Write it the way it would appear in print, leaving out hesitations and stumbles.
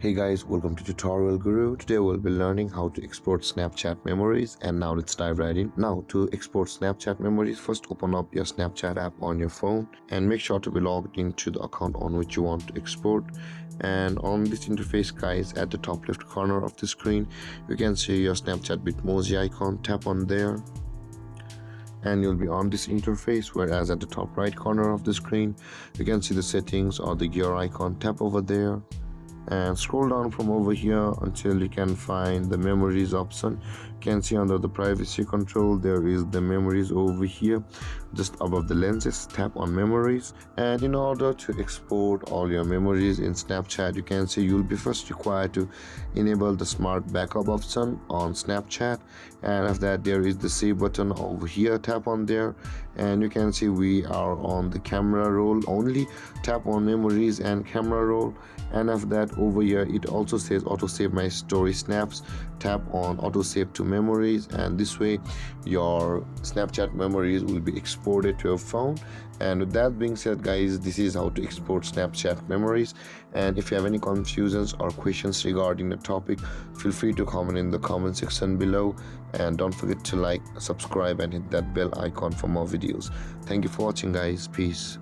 Hey guys, welcome to Tutorial Guru. Today we'll be learning how to export Snapchat memories, and now let's dive right in. Now to export Snapchat memories, first open up your Snapchat app on your phone and make sure to be logged into the account on which you want to export. And on this interface guys, at the top left corner of the screen, you can see your Snapchat Bitmoji icon. Tap on there and you'll be on this interface, whereas at the top right corner of the screen you can see the settings or the gear icon. Tap over there and scroll down from over here until you can find the memories option. You can see under the privacy control there is the memories over here just above the lenses. Tap on memories, and in order to export all your memories in Snapchat, you can see you'll be first required to enable the smart backup option on Snapchat, and after that there is the save button over here. Tap on there and you can see we are on the camera roll only. Tap on memories and camera roll, and after that over here it also says auto save my story snaps. Tap on auto save to memories, and this way your Snapchat memories will be exported to your phone. And with that being said guys, this is how to export Snapchat memories. And if you have any confusions or questions regarding the topic, feel free to comment in the comment section below, and don't forget to like, subscribe and hit that bell icon for more videos. Thank you for watching guys. Peace.